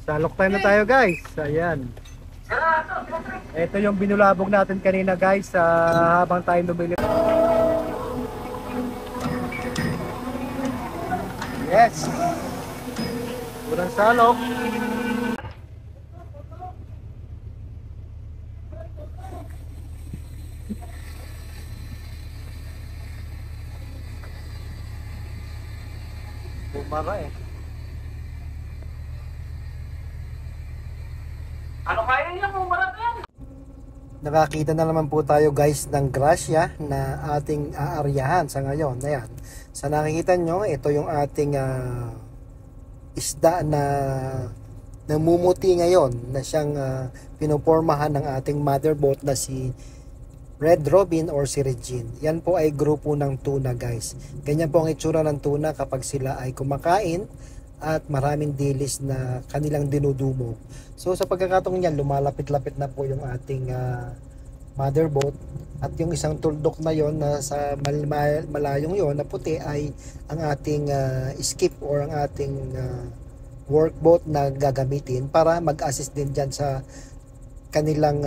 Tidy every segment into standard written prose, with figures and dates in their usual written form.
Salok tayo na tayo guys. Ayan. Ito yung binulabog natin kanina guys habang tayo lumili. Yes. Unang salok. Bumara eh. Ano kaya niya kung marating? Nakakita na naman po tayo guys ng grasya na ating aaryahan sa ngayon. Ayan. Sa nakikita nyo, ito yung ating isda na namumuti ngayon na siyang pinopormahan ng ating mother boat na si Red Robin or si Regine. Yan po ay grupo ng tuna guys. Ganyan po ang itsura ng tuna kapag sila ay kumakain at maraming dilis na kanilang dinudumog. So sa pagkakataong yan, lumalapit-lapit na po yung ating mother boat at yung isang tuldok na yon na sa malayong yon na puti ay ang ating skip or ang ating workboat na gagamitin para mag-assist din dyan sa kanilang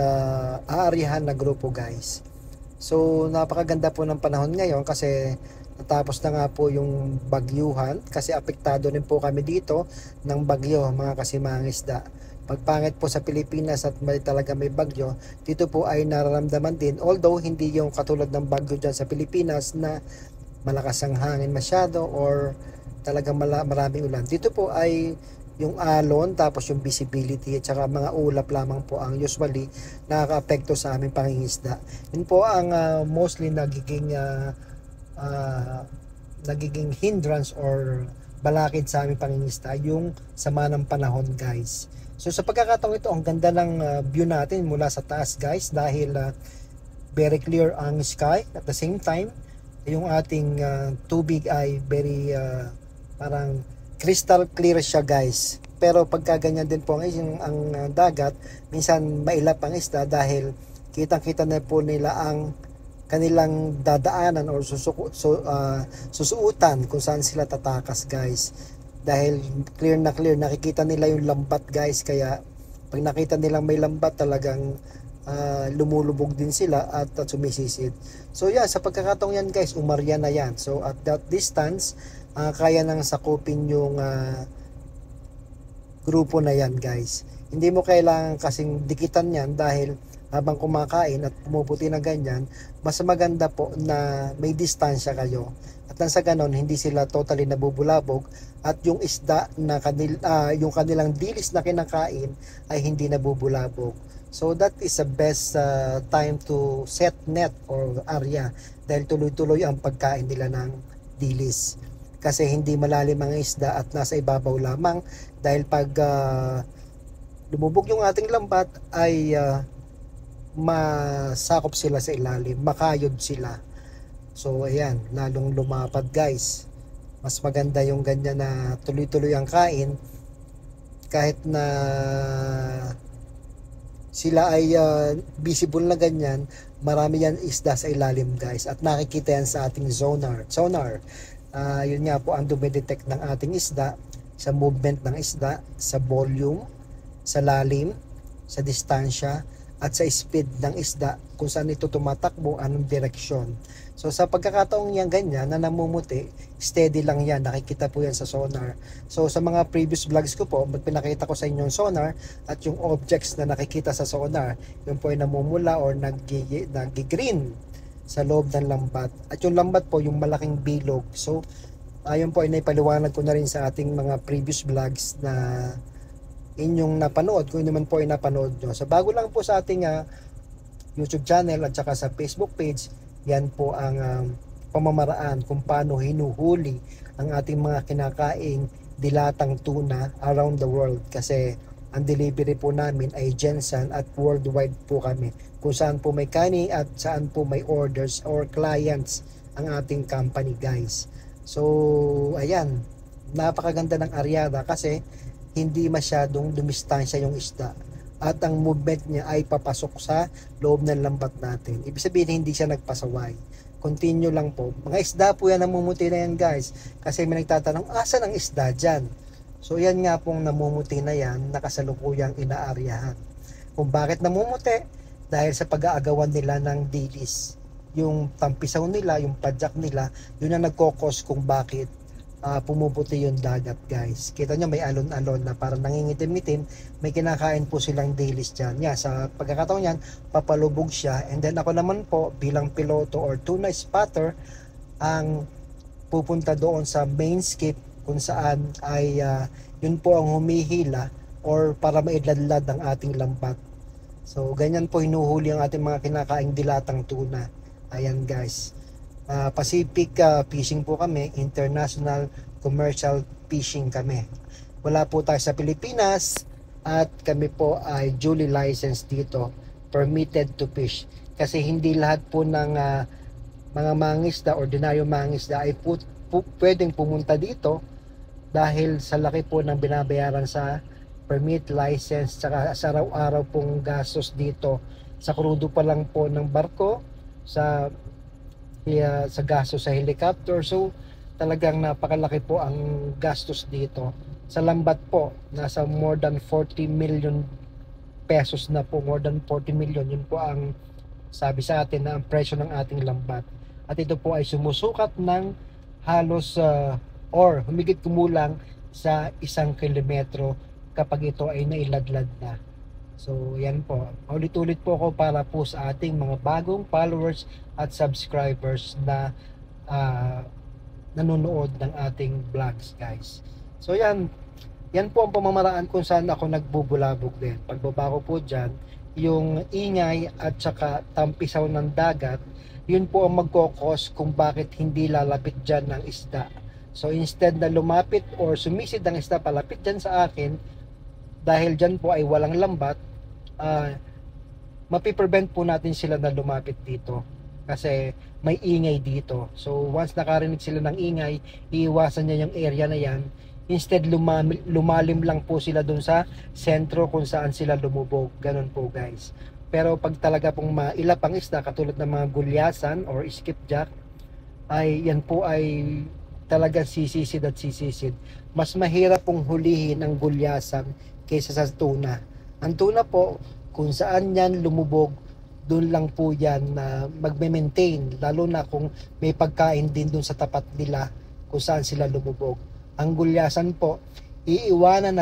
aarihan na grupo guys. So napakaganda po ng panahon ngayon kasi natapos na nga po yung bagyuhan kasi apektado rin po kami dito ng bagyo mga kasimangisda. Pagpangit po sa Pilipinas at talaga may bagyo, dito po ay nararamdaman din, although hindi yung katulad ng bagyo dyan sa Pilipinas na malakas ang hangin masyado or talagang maraming ulan. Dito po ay yung alon tapos yung visibility at saka mga ulap lamang po ang usually nakaka-apekto sa aming pangingisda. Yun po ang mostly nagiging hindrance or balakid sa aming pangingisda, yung sama ng panahon guys. So sa pagkakataong ito, ang ganda ng view natin mula sa taas guys dahil very clear ang sky. At the same time, yung ating tubig ay very parang crystal clear siya guys. Pero pagka ganyan din po ang dagat, minsan mailap ang isda dahil kitang-kita na po nila ang kanilang dadaanan or susuutan kung saan sila tatakas guys. Dahil clear na clear, nakikita nila yung lambat guys, kaya pag nakita nilang may lambat talagang lumulubog din sila at sumisisid. So yeah, sa pagkakataong yan guys, umarya na yan. So at that distance, kaya nang sakupin yung grupo na yan guys. Hindi mo kailangan kasing dikitan yan dahil habang kumakain at pumuputi na ganyan, mas maganda po na may distansya kayo. At nang sa ganon, hindi sila totally nabubulabog at yung isda na yung kanilang dilis na kinakain ay hindi nabubulabog. So that is the best time to set net or area dahil tuloy-tuloy ang pagkain nila ng dilis. Kasi hindi malalim ang isda at nasa ibabaw lamang dahil pag lumubog yung ating lambat ay masakop sila sa ilalim, makayod sila. So ayan, lalong lumapad guys. Mas maganda yung ganyan na tuloy-tuloy ang kain kahit na sila ay visible na ganyan, marami yan isda sa ilalim guys at nakikita yan sa ating sonar. Yun nga po ang dumidetect ng ating isda sa movement ng isda, sa volume, sa lalim, sa distansya at sa speed ng isda kung saan ito tumatakbo, anong direksyon. So sa pagkakataong yan ganyan na namumuti, steady lang yan, nakikita po yan sa sonar. So sa mga previous vlogs ko po, pinakita ko sa inyo yung sonar at yung objects na nakikita sa sonar, yun po ay namumula or nag-green sa loob ng lambat. At yung lambat po, yung malaking bilog. So ayun po ay naipaliwanag ko na rin sa ating mga previous vlogs na inyong napanood, kung naman po ay napanood nyo. So bago lang po sa ating YouTube channel at saka sa Facebook page, yan po ang pamamaraan kung paano hinuhuli ang ating mga kinakaing dilatang tuna around the world. Kasi ang delivery po namin ay Gensan at worldwide po kami. Kung saan po may kaning at saan po may orders or clients ang ating company guys. So ayan, napakaganda ng aryada kasi hindi masyadong dumistansya yung isda. at ang movement niya ay papasok sa loob ng lambat natin. Ibig sabihin hindi siya nagpasaway. Continue lang po. Mga isda po yan, namumuti na yan guys. Kasi may nagtatanong, asan ang isda dyan? So yan nga pong namumuti na yan, nakasalukuyang inaaryahan. Kung bakit namumuti? Dahil sa pag-aagawan nila ng dilis. Yung tampisaw nila, yung padyak nila, yun ang nagkokos kung bakit pumuputi yung dagat guys. Kita nyo may alon-alon na parang nangingitim-itim, may kinakain po silang dilis dyan. Yeah, sa pagkakataon yan, papalubog siya. And then ako naman po bilang piloto or tuna spotter ang pupunta doon sa main skip kung saan ay yun po ang humihila or para maidladlad ang ating lambat. So ganyan po hinuhuli ang ating mga kinakaing dilatang tuna. Ayan guys. Pacific fishing po kami, international commercial fishing kami. Wala po tayo sa Pilipinas at kami po ay duly licensed dito, permitted to fish. Kasi hindi lahat po ng mga mangisda, ordinaryo mangisda ay pwedeng pumunta dito dahil sa laki po ng binabayaran sa permit, license, saka sa araw-araw pong gastos dito. Sa krudo pa lang po ng barko, sa gastos sa helicopter. So talagang napakalaki po ang gastos dito. Sa lambat po, nasa more than 40 million pesos na po, more than 40 million. Yun po ang sabi sa atin na ang presyo ng ating lambat. At ito po ay sumusukat ng halos or humigit kumulang sa 1 kilometro kapag ito ay nailadlad na. So yan po, ulit-ulit po ako para po sa ating mga bagong followers at subscribers na nanonood ng ating vlogs guys. So yan po ang pamamaraan kung saan ako nagbubulabog din. Pagbaba ko po dyan, yung ingay at saka tampisaw ng dagat, yun po ang magkokos kung bakit hindi lalapit dyan ng isda. So instead na lumapit or sumisid ang isda palapit dyan sa akin, dahil dyan po ay walang lambat, mapiprevent po natin sila na lumapit dito kasi may ingay dito. So once nakarinig sila ng ingay, iiwasan niya yung area na yan. Instead lumalim lang po sila dun sa sentro kung saan sila lumubog. Ganun po guys. Pero pag talaga pong mailap ang isda katulad ng mga gulyasan or skipjack, ay yan po ay talaga sisisid at sisisid. Mas mahirap pong hulihin ang gulyasan kaysa sa tuna. Ang tuna po, kung saan yan lumubog, doon lang po yan na magme-maintain, lalo na kung may pagkain din doon sa tapat nila kung saan sila lumubog. Ang gulyasan po, iiwanan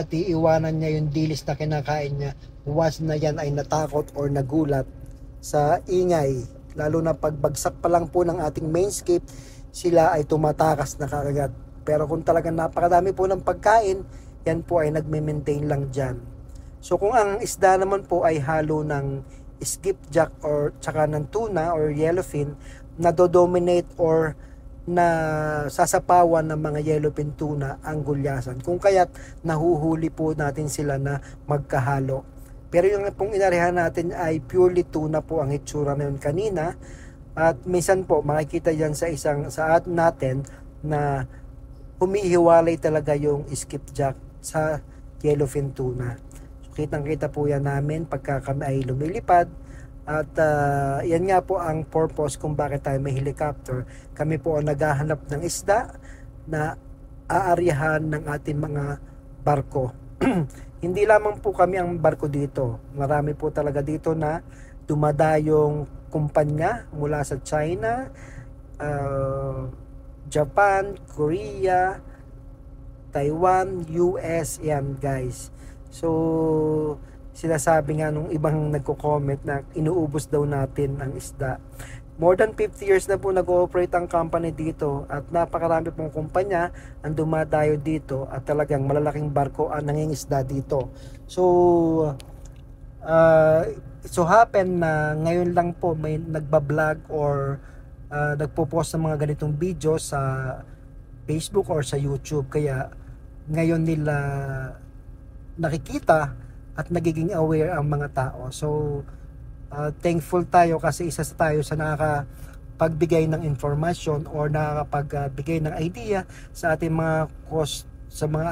niya yung dilis na kinakain niya once na yan ay natakot or nagulat sa ingay. Lalo na pagbagsak pa lang po ng ating main skip, sila ay tumatakas na kagad. Pero kung talagang napakadami po ng pagkain, yan po ay nagme-maintain lang dyan. So kung ang isda naman po ay halo ng skipjack or tsaka ng tuna or yellowfin, na dominate or na sasapawan ng mga yellowfin tuna ang gulyasan. Kung kaya't nahuhuli po natin sila na magkahalo. Pero yung pong inarehan natin ay purely tuna po ang itsura na yun kanina. At minsan po makikita yan sa natin na humihiwalay talaga yung skipjack sa yellowfin tuna. So, kitang-kita po yan namin pagka kami ay lumilipad. At yan nga po ang purpose kung bakit tayo may helicopter. Kami po ang naghahanap ng isda na aaryahan ng ating mga barko. Hindi lamang po kami ang barko dito. Marami po talaga dito na dumadayong kumpanya mula sa China, Japan, Korea, Taiwan, US, yan guys. So sinasabi nga nung ibang nagko-comment na inuubos daw natin ang isda. More than 50 years na po nag-ooperate ang company dito at napakarami pong kumpanya ang dumadayo dito at talagang malalaking barko ang nangingisda dito. So happen na ngayon lang po may nagbablog or nagpo-post ng mga ganitong video sa Facebook or sa YouTube, kaya ngayon nila nakikita at nagiging aware ang mga tao. So thankful tayo kasi isa tayo sa nakakapagbigay ng information or nakakapagbigay ng idea sa ating mga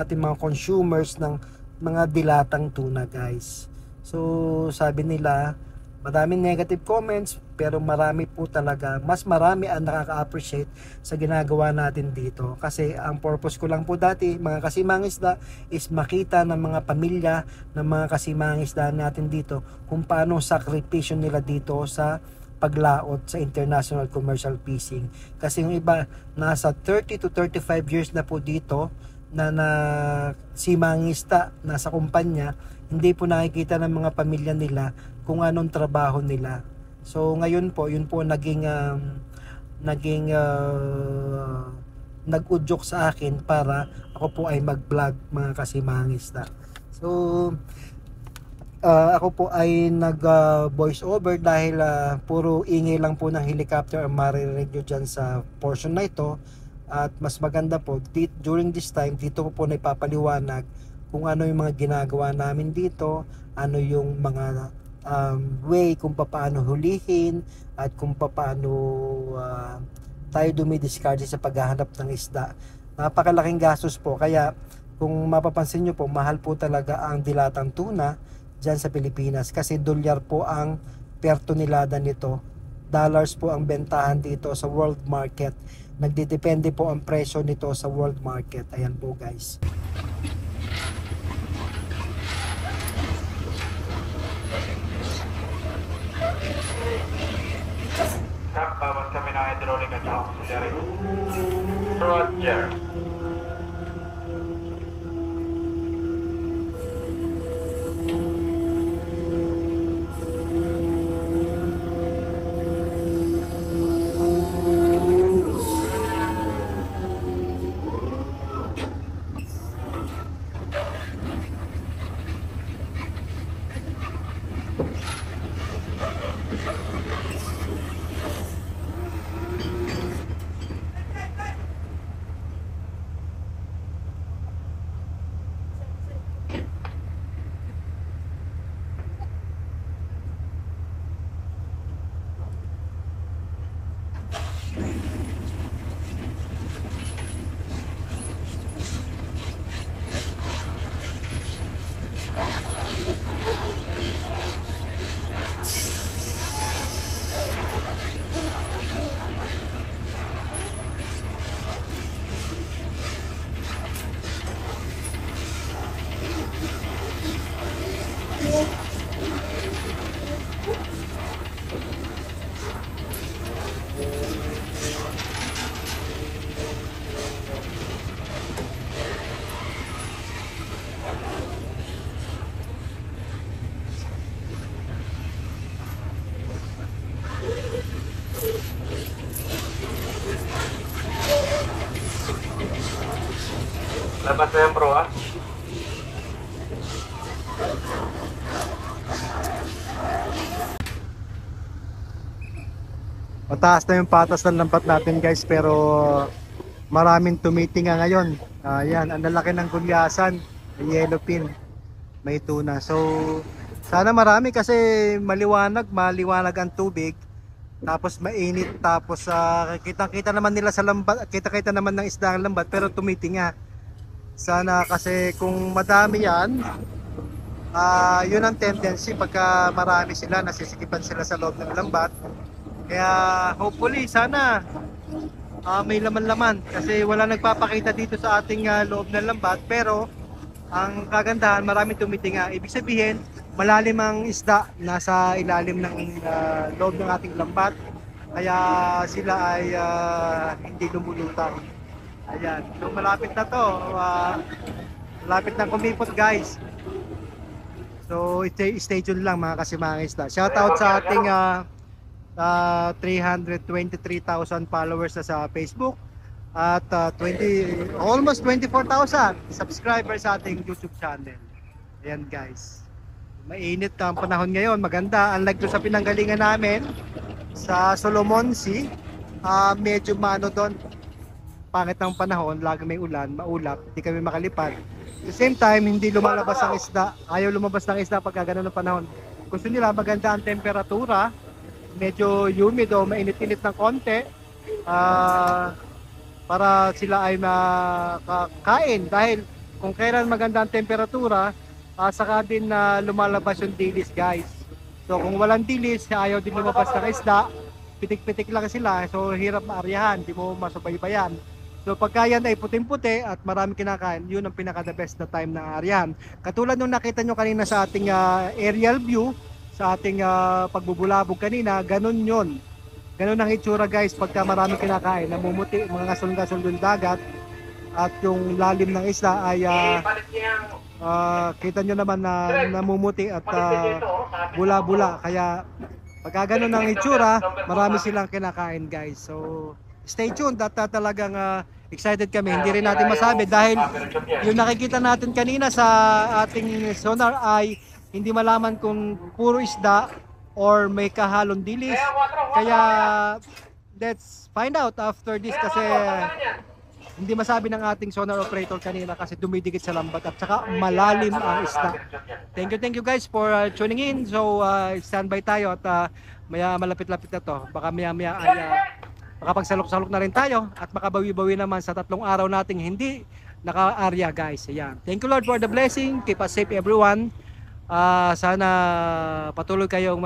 ating mga consumers ng mga dilatang tuna guys. So sabi nila, maraming negative comments, pero marami po talaga, mas marami ang nakaka-appreciate sa ginagawa natin dito. Kasi ang purpose ko lang po dati, mga kasimangisda, is makita ng mga pamilya ng mga kasimangisda natin dito kung paano sakripisyo nila dito sa paglaot sa international commercial fishing. Kasi yung iba, nasa 30 to 35 years na po dito na simangista, nasa kumpanya, hindi po nakikita ng mga pamilya nila kung anong trabaho nila. So ngayon po, yun po naging nag-udyok sa akin para ako po ay mag-vlog, mga kasimangista. So ako po ay nag voice over dahil puro ingay lang po ng helicopter ang maririnig nyo dyan sa portion na ito. At mas maganda po during this time, dito ko po naipapaliwanag kung ano yung mga ginagawa namin dito, ano yung mga way kung paano hulihin, at kung paano tayo dumidiscard sa paghahanap ng isda. Napakalaking gastos po, kaya kung mapapansin nyo po, mahal po talaga ang dilatang tuna dyan sa Pilipinas, kasi dolyar po ang per tonelada nito. Dollars po ang bentahan dito sa world market. Nagdidepende po ang presyo nito sa world market. Ayan po guys. Kap, bawas kami ng hydraulic at auxiliary. Roger. Labas na yan bro ha. Mataas na yung patas ng lambat natin guys, pero maraming tumitinga ngayon. Ayan, ang lalaki ng gulyasan, may yellowfin, may tuna. So sana marami kasi maliwanag ang tubig. Tapos mainit, tapos kitang-kita naman nila sa lambat, kita-kita naman ng isda ang lambat, pero tumitinga. Sana kasi kung madami yan, yun ang tendency pagka marami sila, nasisikipan sila sa loob ng lambat. Kaya hopefully sana may laman-laman, kasi wala nagpapakita dito sa ating loob ng lambat, pero ang kagandahan, maraming tumitinga. Ibig sabihin, malalim ang isda, nasa ilalim ng loob ng ating lambat, kaya sila ay hindi lumulutang. Ayan, so malapit na to, malapit na kumipot guys. So stay tuned lang mga kasimangisda. Shout out sa ating 323,000 followers na sa Facebook, at almost 24,000 subscribers sa ating YouTube channel. Ayan guys, mainit ang panahon ngayon, maganda. Unlike doon sa pinanggalingan namin sa Solomon Sea, medyo mano doon, pangit ng panahon, lagi may ulan, maulap, hindi kami makalipad. At the same time, hindi lumalabas ang isda, ayaw lumabas ng isda pagka ganun ang panahon. Gusto nila maganda ang temperatura, medyo humid o mainit-init ng konti, para sila ay makakain. Dahil kung kailan maganda ang temperatura, saka din na lumalabas yung dilis guys. So kung walang dilis, ayaw din lumabas ng isda, pitik-pitik lang sila, so hirap maaryahan, di mo masubaybayan. So pagka yan ay puting-puti at marami kinakain, yun ang pinaka the best na time na aryahan. Katulad nung nakita nyo kanina sa ating aerial view, sa ating pagbubulabog kanina, ganun yun. Ganun ang itsura guys pagka marami kinakain, namumuti, mga gasol-gasol yung dagat, at yung lalim ng isla ay kita nyo naman na namumuti at bula-bula. Kaya pagka ganun ang itsura, marami silang kinakain guys. So stay tuned at talagang excited kami. Hindi rin natin masabi dahil yung nakikita natin kanina sa ating sonar ay hindi malaman kung puro isda or may kahalong dilis. Kaya let's find out after this kasi hindi masabi ng ating sonar operator kanina kasi dumidikit sa lambat at saka malalim ang isda. Thank you guys for tuning in. So standby tayo at maya malapit-lapit na to. Baka maya ay makapagsalok-salok na rin tayo at makabawi-bawi naman sa 3 araw nating hindi naka-area guys. Ayan. Thank you Lord for the blessing. Keep us safe everyone. Sana patuloy kayong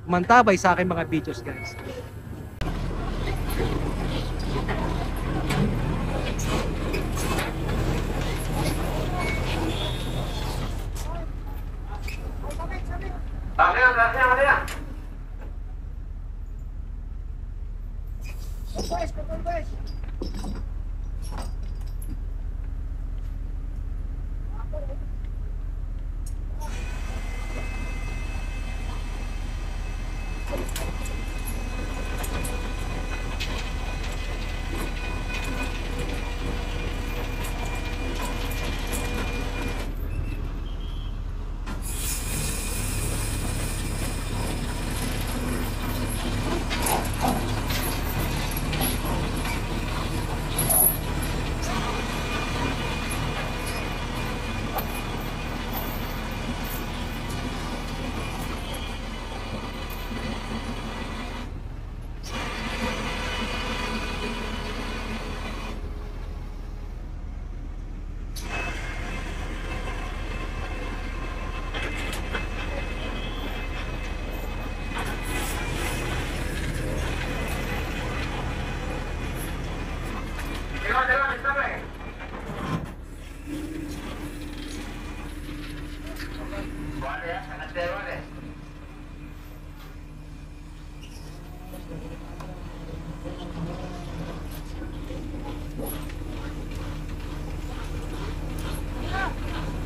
mantabay sa aking mga videos guys.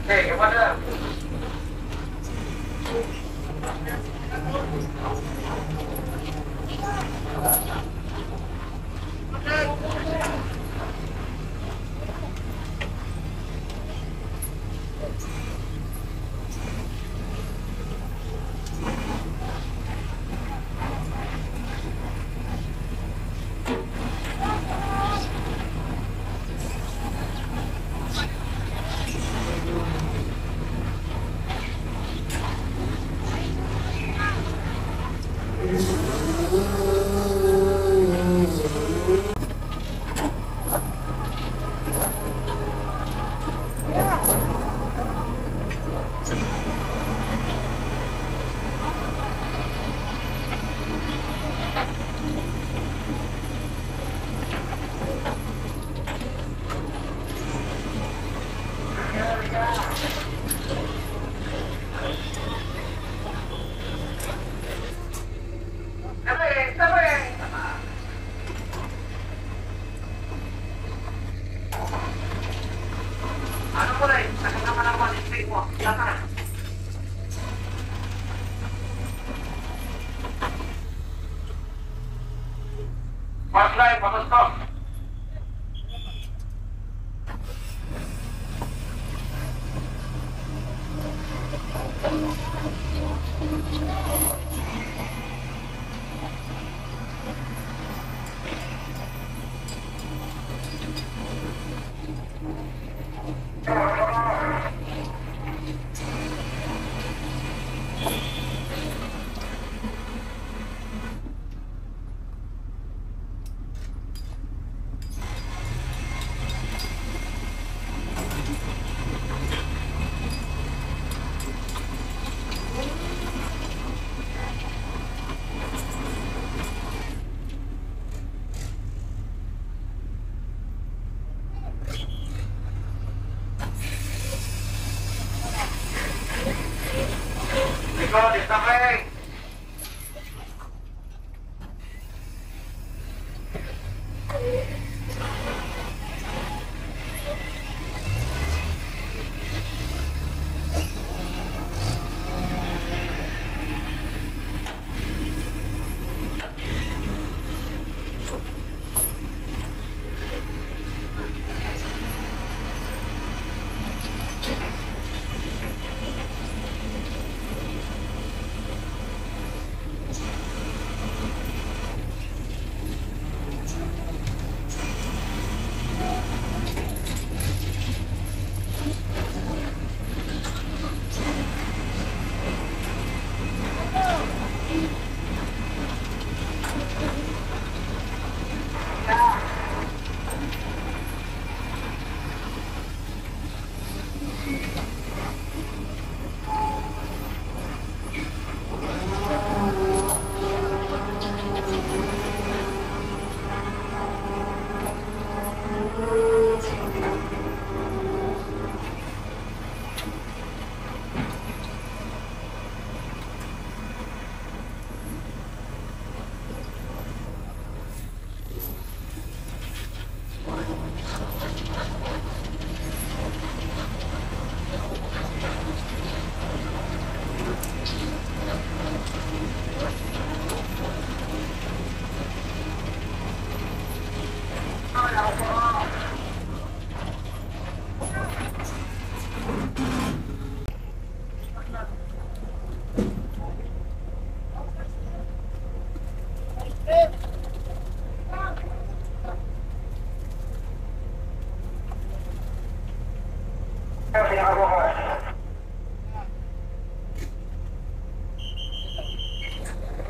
Hey, what up? First line, stop.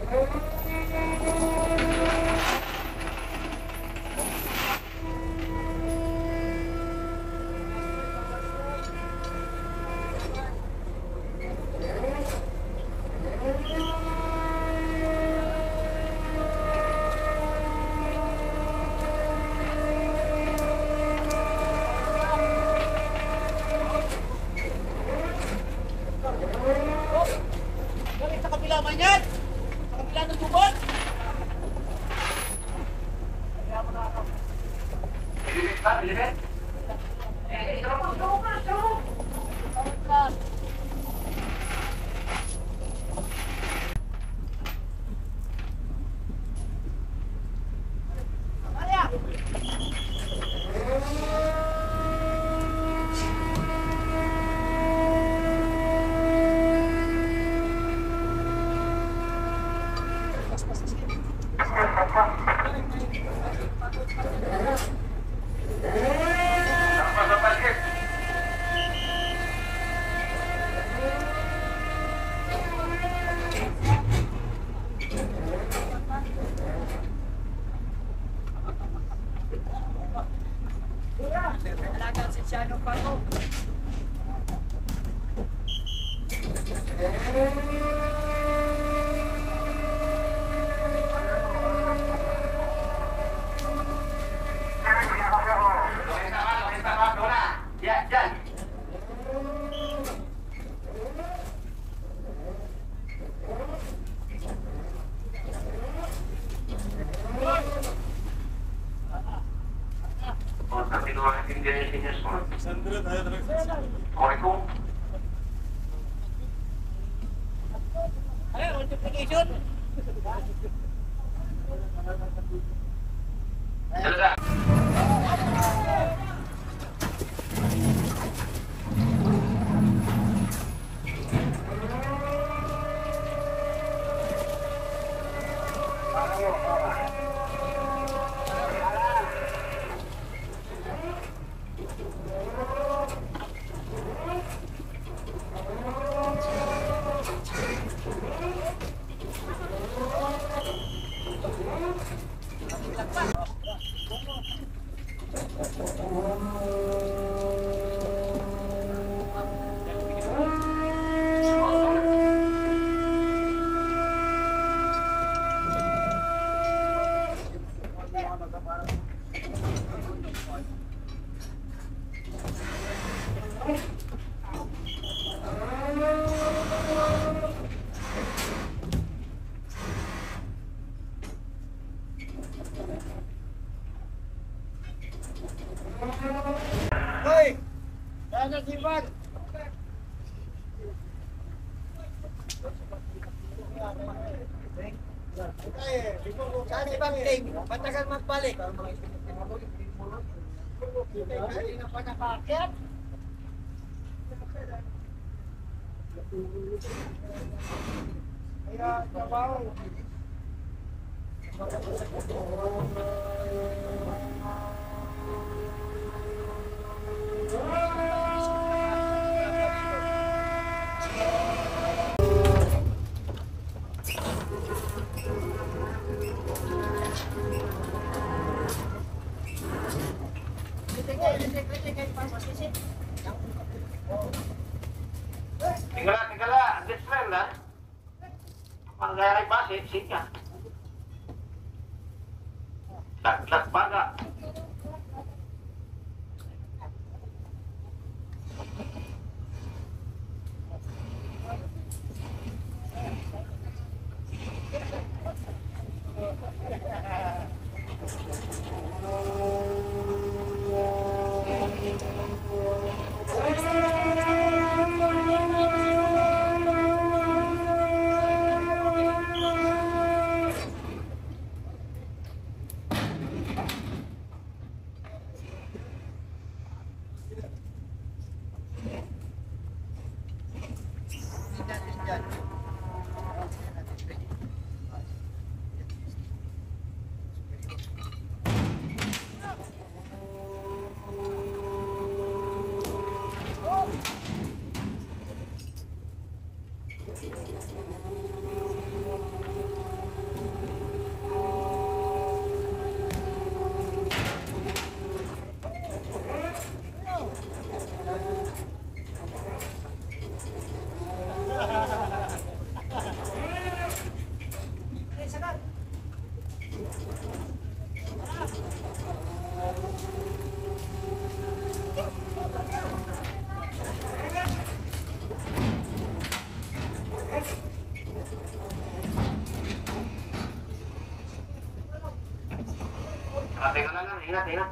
Sa kabila man yan! Sa kabila ng tubod! Alagaan si Siano Paco. Ayo, multiplication. Hoy! Sana sibat! Saan si Bang Ting? Matagal magbalik. Hindi na pa nakaakyat. Kaya trabaho. Tingala, this friend lah. Manggayari basi, siya. Tak baga. Teka lang, ingat, ingat.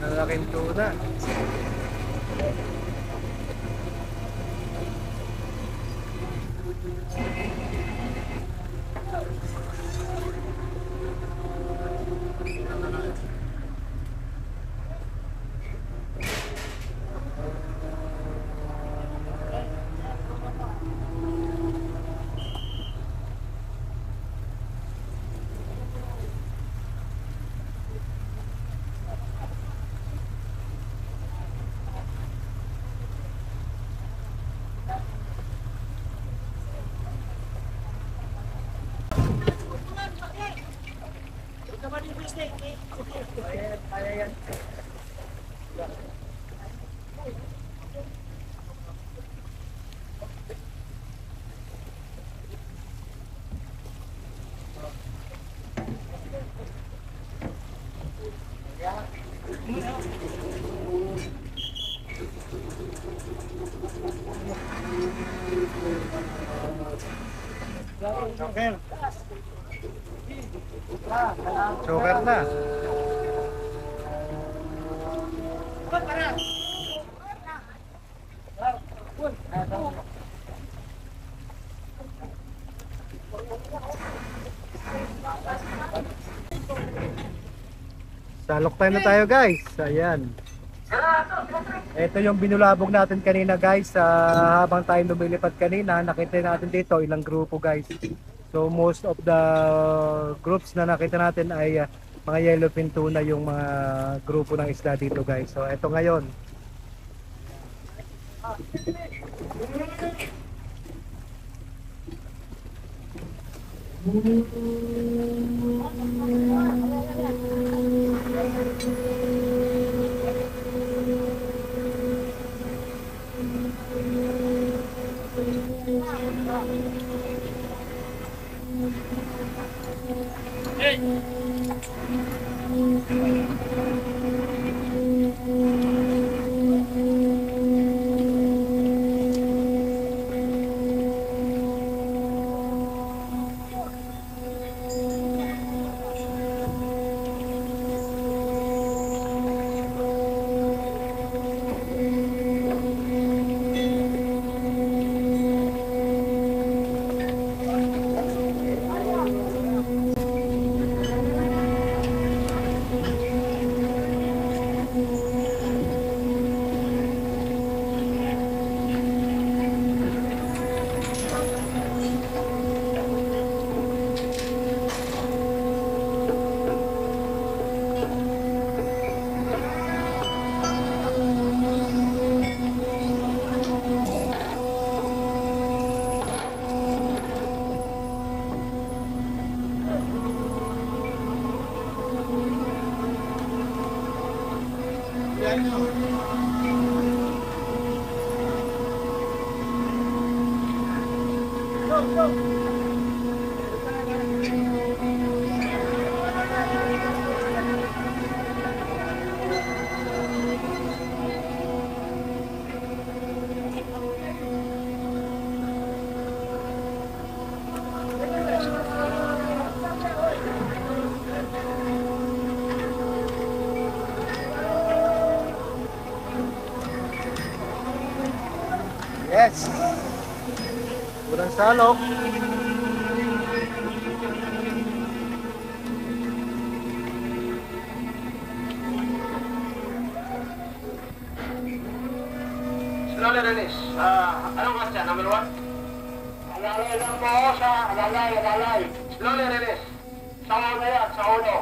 Nalaking tuna. Joker na. Salok tayo na tayo guys. Ayan. Ito yung binulabog natin kanina guys. Habang tayo lumilipad kanina, nakita natin dito ilang grupo guys. So most of the groups na nakita natin ay mga yellowfin tuna yung mga grupo ng isda dito guys. So ito ngayon. Yes. Unang salok. Slowly release. Anong class yan? Number 1? Alalay lang po ako sa alalay. Slowly release. Sa ulo yan, sa ulo.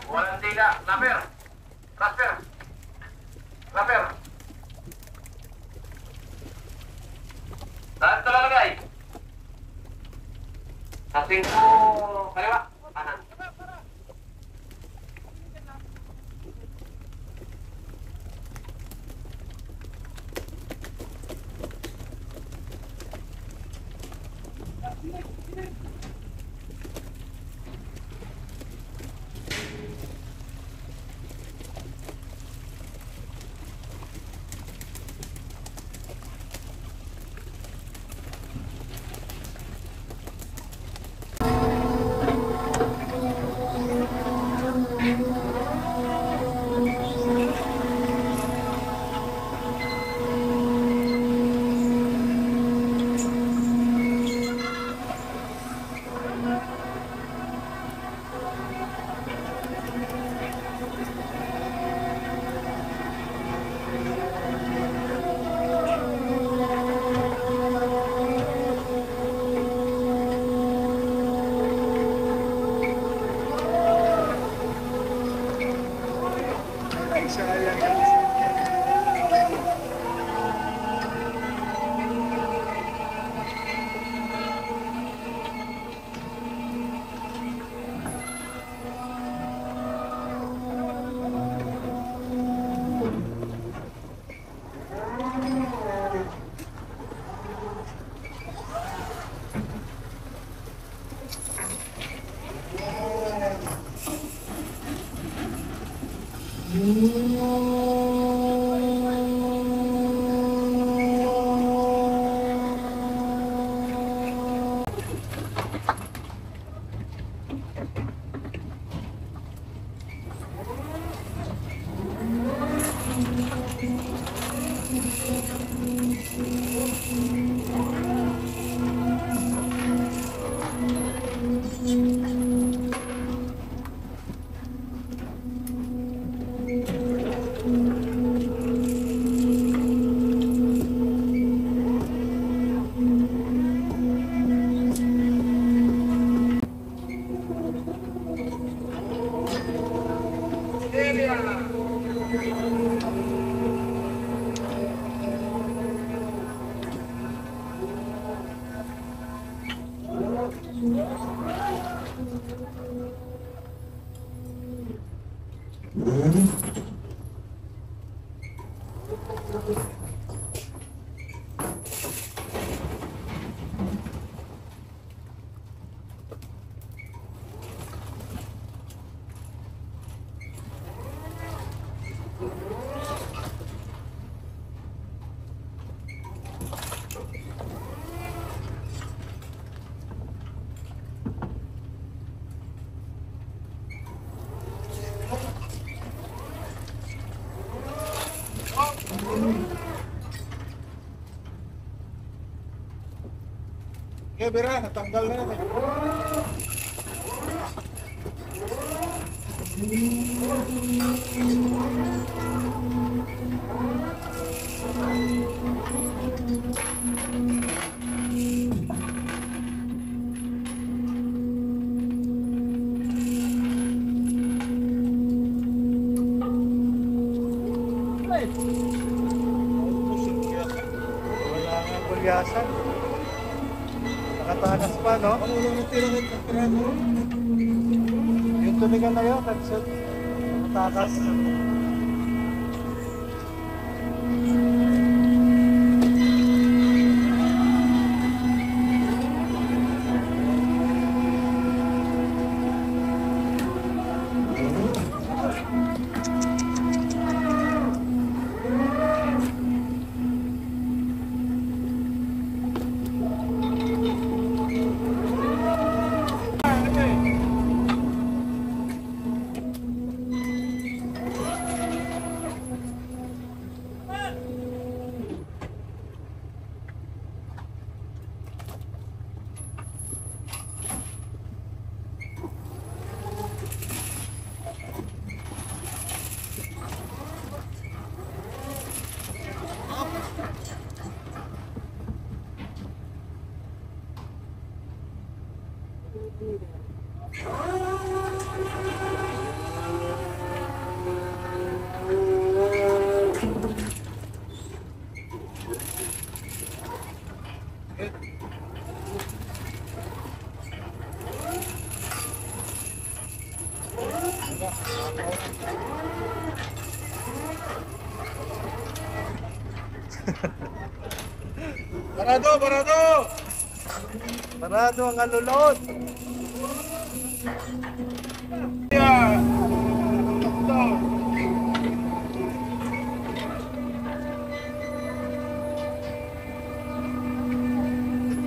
Walang tila. Rapper. Rapper. Rapper. Saan ito lalagay? Sa 5 kaliwa. Kanan. Okay, Bira, natanggal na yan eh. Wala nga kulyasan. Nakatanas pa, no? Yung tumigan na yun, nagsot. Nakatakas. Parado, parado! Parado ang alulot! Yeah!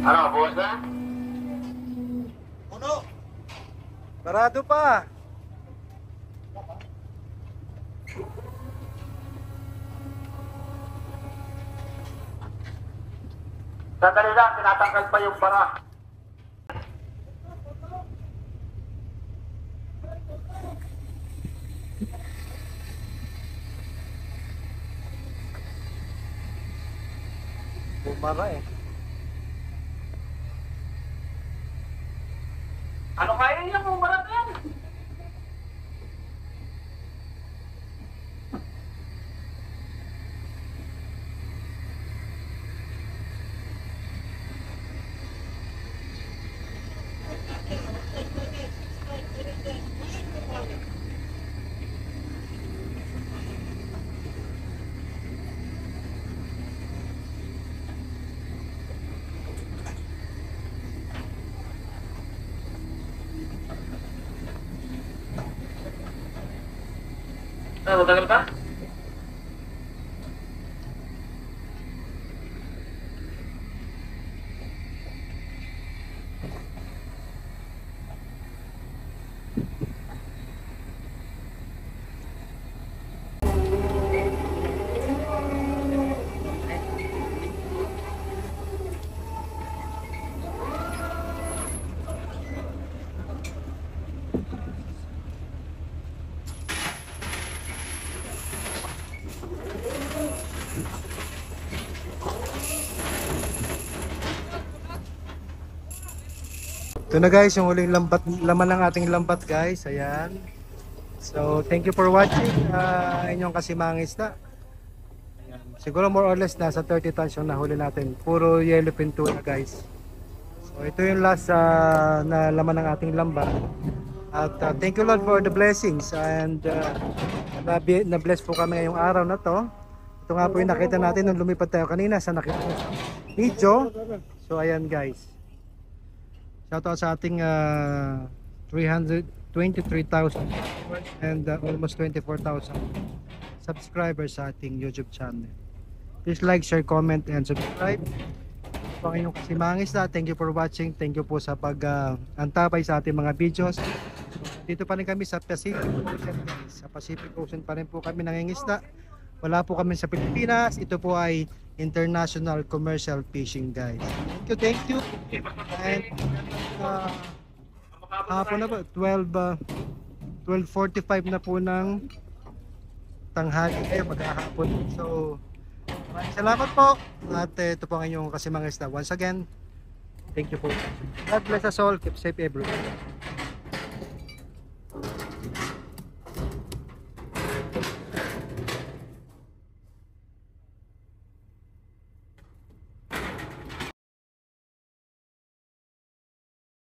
Ano, buwas na? Puno! Parado pa. Sandali lang, tinatanggal pa yung bara. Bumara eh. Ano kaya niya kung bara na yan? Matagal pa? Ito na guys, yung huling laman ng ating lambat guys. Ayan. So, thank you for watching inyong Kasimangis na. Ayan. Siguro more or less nasa 30 tons yung nahuli natin. Puro yellowfin tuna guys. So, ito yung last na laman ng ating lambat. At thank you Lord for the blessings. And na-bless po kami ngayong araw na to. Ito nga po yung nakita natin nung lumipad tayo kanina sa nakita ko sa video. So ayan guys. Shoutout sa ating 323,000 followers and almost 24,000 subscribers sa ating YouTube channel. Please like, share, comment, and subscribe. Ito ang inyong Kasimangisda. Thank you for watching. Thank you po sa pag-antabay sa ating mga videos. Dito pa rin kami sa Pacific Ocean guys. Sa Pacific Ocean pa rin po kami nangingisda. Wala po kami sa Pilipinas. Ito po ay international commercial fishing guys. Thank you. And hapon na po 12:45 na po ng tanghali kayo maghahapon. So maraming salamat po. At ito po ang inyong Kasimangisda. Once again, thank you po. God bless us all. Keep safe everyone.